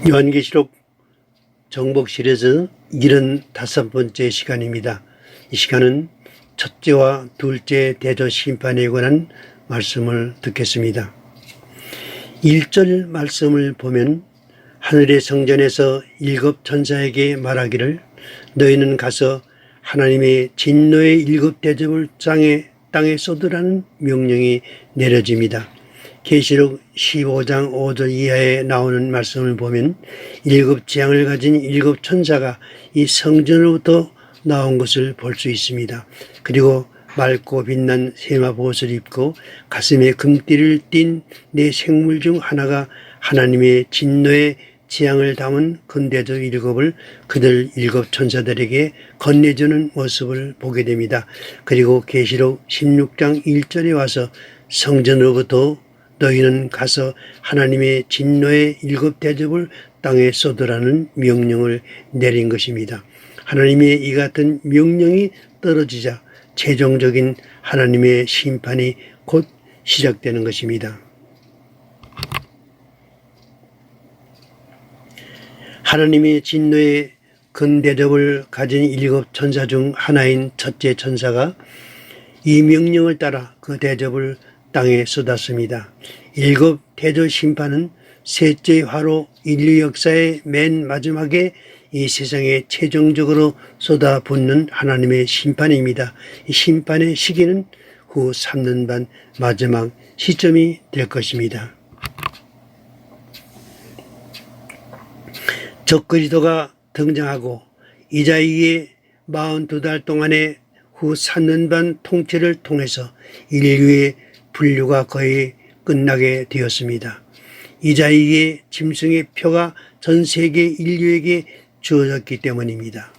요한계시록 정복실에서 75번째 시간입니다. 이 시간은 첫째와 둘째 대저 심판에 관한 말씀을 듣겠습니다. 1절 말씀을 보면 하늘의 성전에서 7 천사에게 말하기를 너희는 가서 하나님의 진노의 7 대접을 땅에 쏟으라는 명령이 내려집니다. 계시록 15장 5절 이하에 나오는 말씀을 보면 7 재앙을 가진 7 천사가 이 성전으로부터 나온 것을 볼 수 있습니다. 그리고 맑고 빛난 세마보옷을 입고 가슴에 금띠를 띤 네 생물 중 하나가 하나님의 진노의 재앙을 담은 건대접 7을 그들 7 천사들에게 건네주는 모습을 보게 됩니다. 그리고 계시록 16장 1절에 와서 성전으로부터 너희는 가서 하나님의 진노의 7 대접을 땅에 쏟으라는 명령을 내린 것입니다. 하나님의 이 같은 명령이 떨어지자 최종적인 하나님의 심판이 곧 시작되는 것입니다. 하나님의 진노의 건대접을 가진 7 천사 중 하나인 첫째 천사가 이 명령을 따라 그 대접을 땅에 쏟았습니다. 7 대접 심판은 셋째 화로 인류 역사의 맨 마지막에 이 세상에 최종적으로 쏟아붓는 하나님의 심판입니다. 이 심판의 시기는 후 3년 반 마지막 시점이 될 것입니다. 적그리스도가 등장하고 이자이의 42달 동안의 후 3년 반 통치를 통해서 인류의 분류가 거의 끝나게 되었습니다. 이자이의 짐승의 표가 전 세계 인류에게 주어졌기 때문입니다.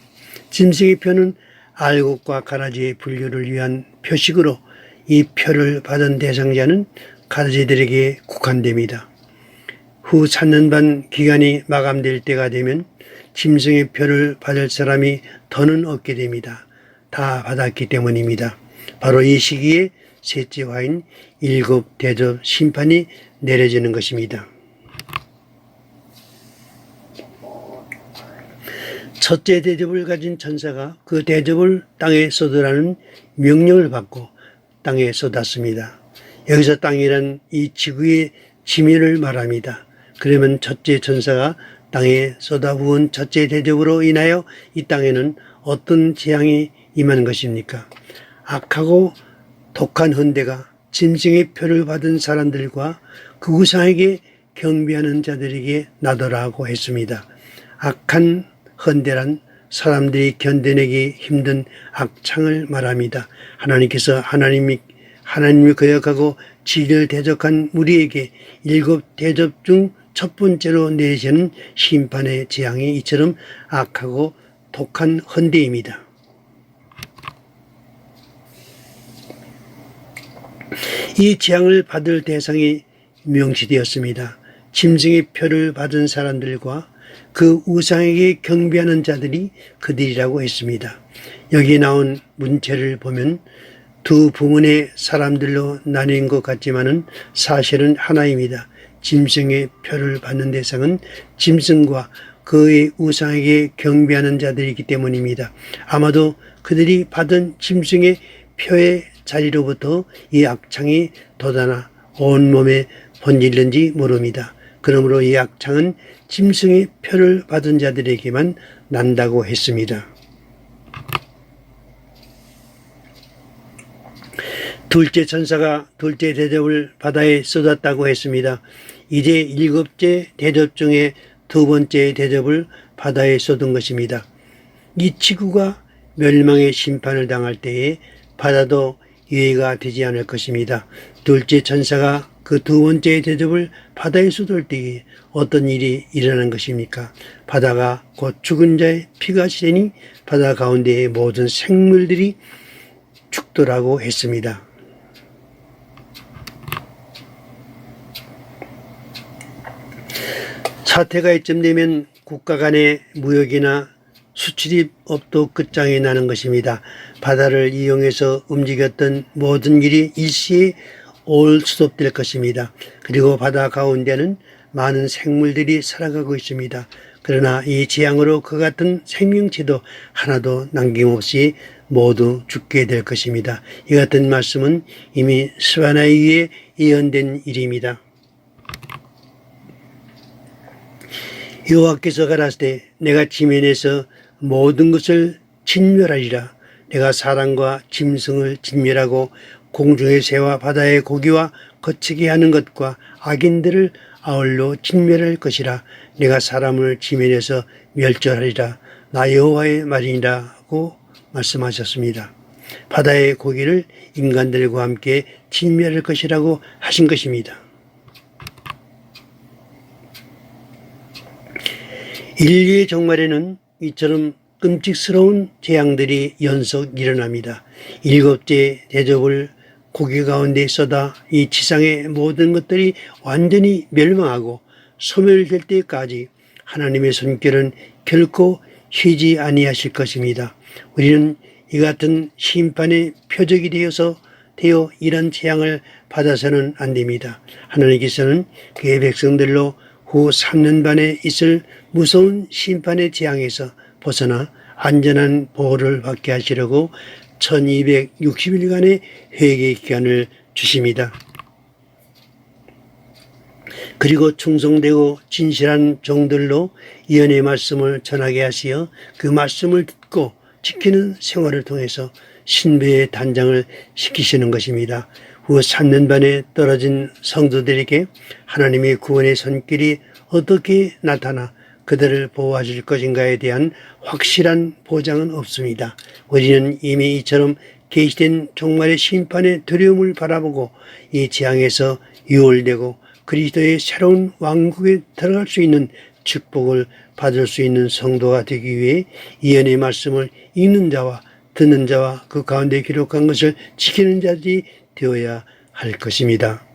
짐승의 표는 알곡과 가라지의 분류를 위한 표식으로 이 표를 받은 대상자는 가라지들에게 국한됩니다. 후 3년 반 기간이 마감될 때가 되면 짐승의 표를 받을 사람이 더는 없게 됩니다. 다 받았기 때문입니다. 바로 이 시기에 셋째 화인 7 대접 심판이 내려지는 것입니다. 첫째 대접을 가진 천사가 그 대접을 땅에 쏟으라는 명령을 받고 땅에 쏟았습니다. 여기서 땅이란 이 지구의 지면을 말합니다. 그러면 첫째 천사가 땅에 쏟아부은 첫째 대접으로 인하여 이 땅에는 어떤 재앙이 임한 것입니까? 악하고 독한 헌대가 짐승의 표를 받은 사람들과 그 우상에게 경배하는 자들에게 나더라고 했습니다. 악한 헌대란 사람들이 견뎌내기 힘든 악창을 말합니다. 하나님께서 하나님을 거역하고 진리를 대적한 우리에게 7 대접 중 첫 번째로 내리시는 심판의 재앙이 이처럼 악하고 독한 헌대입니다. 이 재앙을 받을 대상이 명시되었습니다. 짐승의 표를 받은 사람들과 그 우상에게 경배하는 자들이 그들이라고 했습니다. 여기 나온 문체를 보면 두 부문의 사람들로 나뉜 것 같지만은 사실은 하나입니다. 짐승의 표를 받는 대상은 짐승과 그의 우상에게 경배하는 자들이기 때문입니다. 아마도 그들이 받은 짐승의 표의 자리로부터 이 악창이 돋아나 온몸에 번질는지 모릅니다. 그러므로 이 악창은 짐승의 표를 받은 자들에게만 난다고 했습니다. 둘째 천사가 둘째 대접을 바다에 쏟았다고 했습니다. 이제 7째 대접 중에 2번째 대접을 바다에 쏟은 것입니다. 이 지구가 멸망의 심판을 당할 때에 바다도 예외가 되지 않을 것입니다. 둘째 천사가 그 2번째 대접을 바다에 쏟을 때에 어떤 일이 일어난 것입니까? 바다가 곧 죽은 자의 피가 시리니 바다 가운데의 모든 생물들이 죽더라고 했습니다. 사태가 이쯤되면 국가 간의 무역이나 수출입 업도 끝장이 나는 것입니다. 바다를 이용해서 움직였던 모든 일이 일시에 올 수습될 것입니다. 그리고 바다 가운데는 많은 생물들이 살아가고 있습니다. 그러나 이 재앙으로 그 같은 생명체도 하나도 남김없이 모두 죽게 될 것입니다. 이 같은 말씀은 이미 스바나이에 예언된 일입니다. 여호와께서 가라사대 내가 지면에서 모든 것을 진멸하리라. 내가 사람과 짐승을 진멸하고 공중의 새와 바다의 고기와 거치게 하는 것과 악인들을 아울러 진멸할 것이라. 내가 사람을 지면에서 멸절하리라. 나 여호와의 말이라고 말씀하셨습니다. 바다의 고기를 인간들과 함께 진멸할 것이라고 하신 것입니다. 인류의 종말에는 이처럼 끔찍스러운 재앙들이 연속 일어납니다. 7째 대접을 고기 가운데 쏟아 이 지상의 모든 것들이 완전히 멸망하고 소멸될 때까지 하나님의 손길은 결코 쉬지 아니하실 것입니다. 우리는 이 같은 심판의 표적이 되어 이런 재앙을 받아서는 안 됩니다. 하나님께서는 그의 백성들로 후 3년 반에 있을 무서운 심판의 재앙에서 벗어나 안전한 보호를 받게 하시려고 1260일간의 회개 기간을 주십니다. 그리고 충성되고 진실한 종들로 예언의 말씀을 전하게 하시어 그 말씀을 듣고 지키는 생활을 통해서 신부의 단장을 시키시는 것입니다. 후 3년 반에 떨어진 성도들에게 하나님의 구원의 손길이 어떻게 나타나 그들을 보호하실 것인가에 대한 확실한 보장은 없습니다. 우리는 이미 이처럼 계시된 종말의 심판의 두려움을 바라보고 이 재앙에서 유월되고 그리스도의 새로운 왕국에 들어갈 수 있는 축복을 받을 수 있는 성도가 되기 위해 예언의 말씀을 읽는 자와 듣는 자와 그 가운데 기록한 것을 지키는 자들이 되어야 할 것입니다.